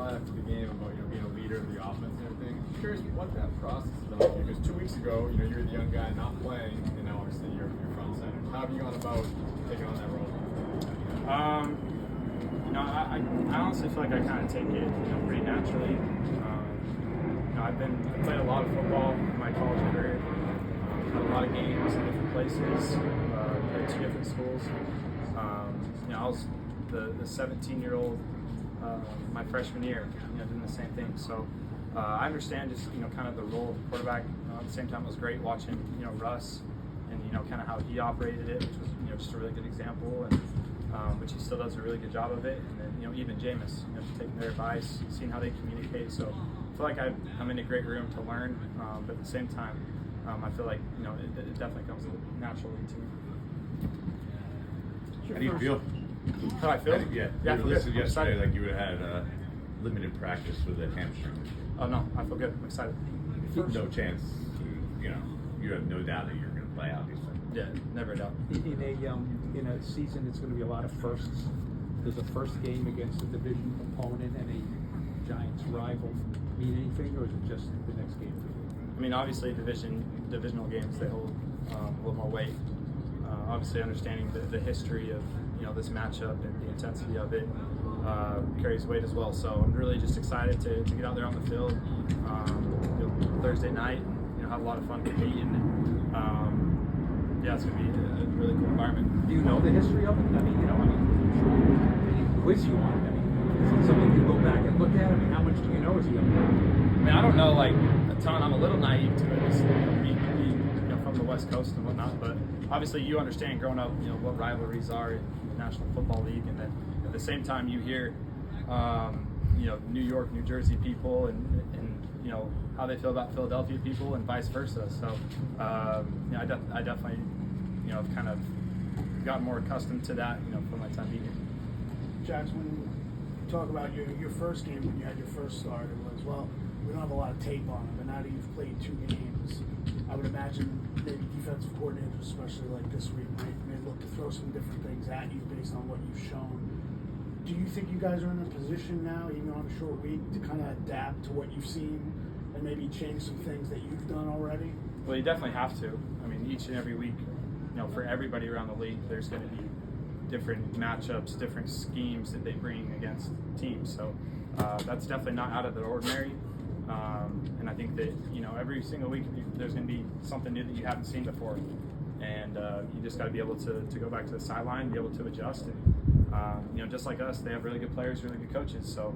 line after the game about being a leader of the offense and everything. I'm curious what that process is like, because 2 weeks ago, you were the young guy not playing, and now obviously you're front center. How have you gone about taking on that role? I honestly feel like I kind of take it pretty naturally. I played a lot of football in my college career. Had a lot of games in different places, at 2 different schools. I was the 17-year-old my freshman year, doing the same thing. So I understand just kind of the role of the quarterback. At the same time, it was great watching Russ and kind of how he operated it, which was just a really good example, and which he still does a really good job of it. And then even Jameis, taking their advice, seeing how they communicate. So I feel like I'm in a great room to learn, but at the same time, I feel like it definitely comes naturally to me. How do you feel? How I feel? Yeah, I you listed yesterday like you would have had limited practice with a hamstring. Oh no, I feel good. I'm excited. No chance, you have no doubt that you're going to play, obviously. Yeah, never a doubt. In a season, it's going to be a lot of firsts. Does a first game against a division opponent and a Giants rival mean anything, or is it just the next game for you? I mean, obviously, divisional games, they hold a little more weight. Obviously, understanding the history of this matchup and the intensity of it carries weight as well. So I'm really just excited to get out there on the field Thursday night. Have a lot of fun competing. It's going to be a really cool environment. Do you know the history of it? I mean, quiz you on it. I mean, is it something you go back and look at? I mean, how much do you know as a young man? I mean, I don't know like a ton. I'm a little naive to it, just being from the West Coast and whatnot. But obviously, you understand growing up, what rivalries are in the National Football League, and then at the same time, you hear, New York, New Jersey people, and how they feel about Philadelphia people, and vice versa. So, I definitely, have kind of gotten more accustomed to that, from my time being here. Jax, when you talk about your first game when you had your first start, it was, well, we don't have a lot of tape on it, but now that you've played 2 games, I would imagine maybe defensive coordinators, especially like this week, may look to throw some different things at you based on what you've shown. Do you think you guys are in a position now, even on a short week, to kind of adapt to what you've seen and maybe change some things that you've done already? Well, you definitely have to. I mean, each and every week, for everybody around the league, there's going to be different matchups, different schemes that they bring against teams. So that's definitely not out of the ordinary. And I think that, every single week there's going to be something new that you haven't seen before. And you just got to be able to go back to the sideline, be able to adjust. And, just like us, they have really good players, really good coaches. So,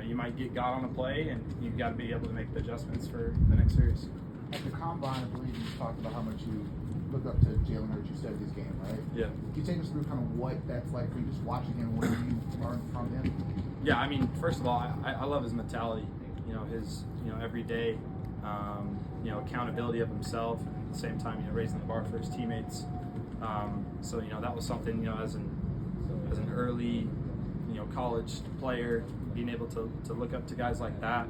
you might get got on a play, and you've got to be able to make the adjustments for the next series. At the Combine, I believe you talked about how much you look up to Jalen Hurts. You studied his game, right? Yeah. Can you take us through kind of what that's like for you, just watching him, what you learned from him? Yeah, I mean, first of all, I love his mentality. His every day, accountability of himself, and at the same time, raising the bar for his teammates. So that was something, as an early, college player, being able to look up to guys like that.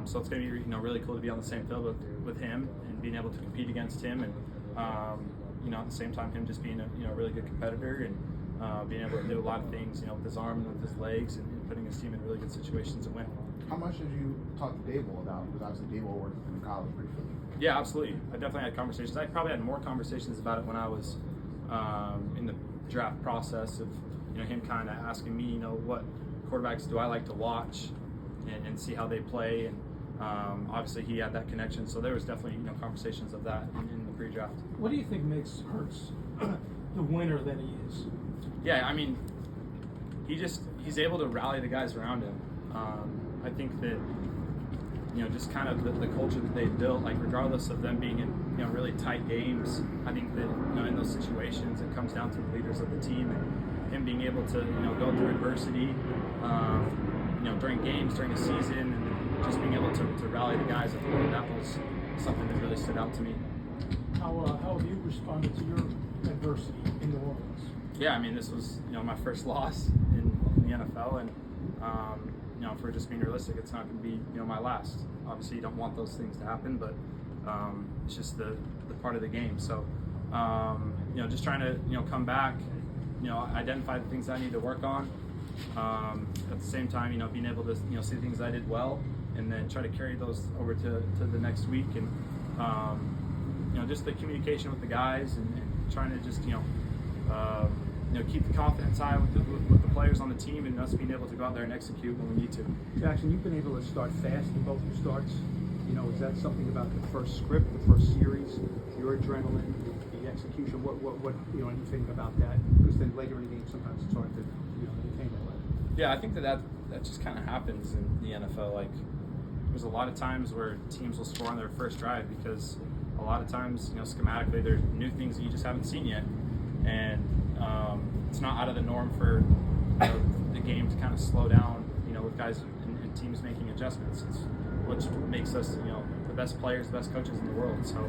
So it's going to be, really cool to be on the same field with him and being able to compete against him, and at the same time, him just being a really good competitor and being able to do a lot of things, with his arm and with his legs, and putting his team in really good situations and win. How much did you talk to Dable about? Because obviously Dable worked in college briefly. Yeah, absolutely. I definitely had conversations. I probably had more conversations about it when I was in the draft process of, him kind of asking me, what quarterbacks do I like to watch and see how they play. And obviously he had that connection. So there was definitely, conversations of that in the pre-draft. What do you think makes Hurts the winner that he is? Yeah, I mean, he's able to rally the guys around him. I think that, just kind of the culture that they've built, like regardless of them being in, really tight games, I think that, in those situations, it comes down to the leaders of the team and him being able to, go through adversity, during games, during the season, and just being able to rally the guys. I think that was something that really stood out to me. How have you responded to your adversity in New Orleans? Yeah, I mean, this was, my first loss in the NFL, and if we're just being realistic, it's not going to be, my last. Obviously, you don't want those things to happen, but it's just the part of the game. So, just trying to, come back, identify the things I need to work on, At the same time, being able to see things I did well, and then try to carry those over to the next week, and just the communication with the guys, and trying to just keep the confidence high with the players on the team, and us being able to go out there and execute when we need to. Jaxson, you've been able to start fast in both your starts. Is that something about the first script, the first series, your adrenaline, the execution? What anything about that? Because then later in the game, sometimes it's hard to maintain that level. Yeah, I think that just kind of happens in the NFL. Like, there's a lot of times where teams will score on their first drive because a lot of times, schematically, there's new things that you just haven't seen yet, and it's not out of the norm for the game to kind of slow down. With guys and teams making adjustments, it's which makes us, the best players, the best coaches in the world. So,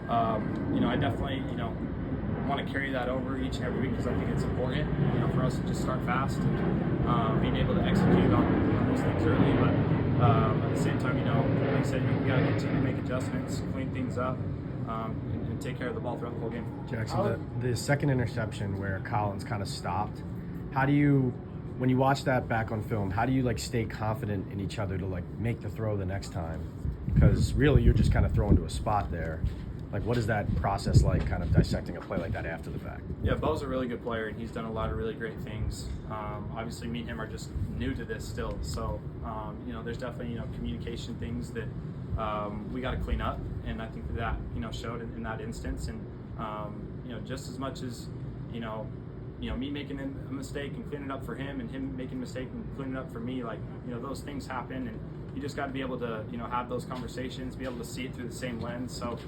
I definitely, want to carry that over each and every week because I think it's important, for us to just start fast and being able to execute on those things early. But at the same time, like I said, we got to continue to make adjustments, clean things up, and take care of the ball throughout the whole game. Jaxson, the second interception where Collins kind of stopped, how do you, when you watch that back on film, how do you stay confident in each other to make the throw the next time? Because really you're just kind of thrown to a spot there. What is that process like, kind of dissecting a play like that after the fact? Yeah, Bo's a really good player, and he's done a lot of really great things. Obviously, me and him are just new to this still, so there's definitely communication things that we got to clean up, and I think that showed in that instance. And just as much as me making a mistake and cleaning it up for him, and him making a mistake and cleaning it up for me, those things happen, and you just got to be able to have those conversations, be able to see it through the same lens. So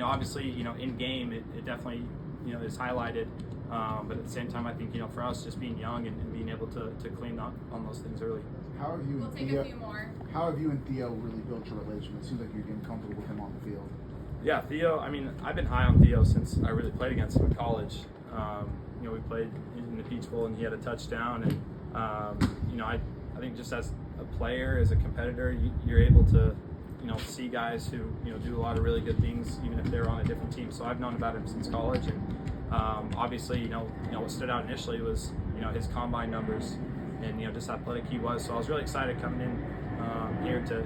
obviously in game it definitely is highlighted, but at the same time I think for us, just being young and being able to clean up on those things early. How have you We'll take a few more. How have you and Theo really built your relationship? It seems like you're getting comfortable with him on the field. Yeah, Theo, I've been high on Theo since I really played against him in college. We played in the Peach Bowl and he had a touchdown, and I think just as a player, as a competitor, you're able to see guys who do a lot of really good things even if they're on a different team. So I've known about him since college, and obviously what stood out initially was his combine numbers and just how athletic he was. So I was really excited coming in here to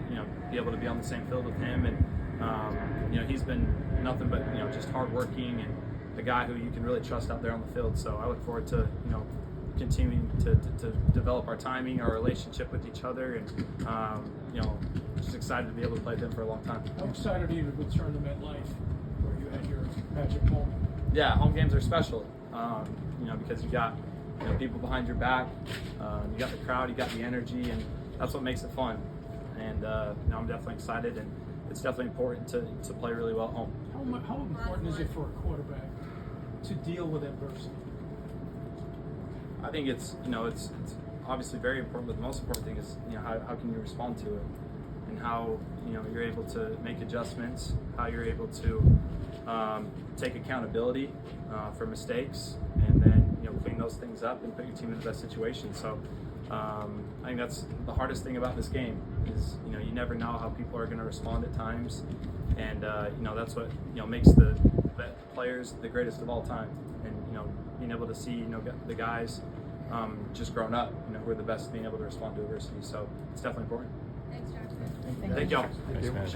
be able to be on the same field with him, and he's been nothing but just hardworking and a guy who you can really trust out there on the field. So I look forward to continuing to develop our timing, our relationship with each other, and just excited to be able to play with him for a long time. How excited are you to return to MetLife, where you had your magic moment? Yeah, home games are special, because you got people behind your back, you got the crowd, you got the energy, and that's what makes it fun. And I'm definitely excited, and it's definitely important to play really well at home. How important is it for a quarterback to deal with adversity? I think it's obviously very important, but the most important thing is how can you respond to it, and how you're able to make adjustments, how you're able to take accountability for mistakes, and then clean those things up and put your team in the best situation. So I think that's the hardest thing about this game is you never know how people are going to respond at times, and that's what makes the players the greatest of all time. And being able to see the guys just grown up, who are the best at being able to respond to adversity. So it's definitely important. Thanks, Jaxson. Thank y'all. Thanks, man.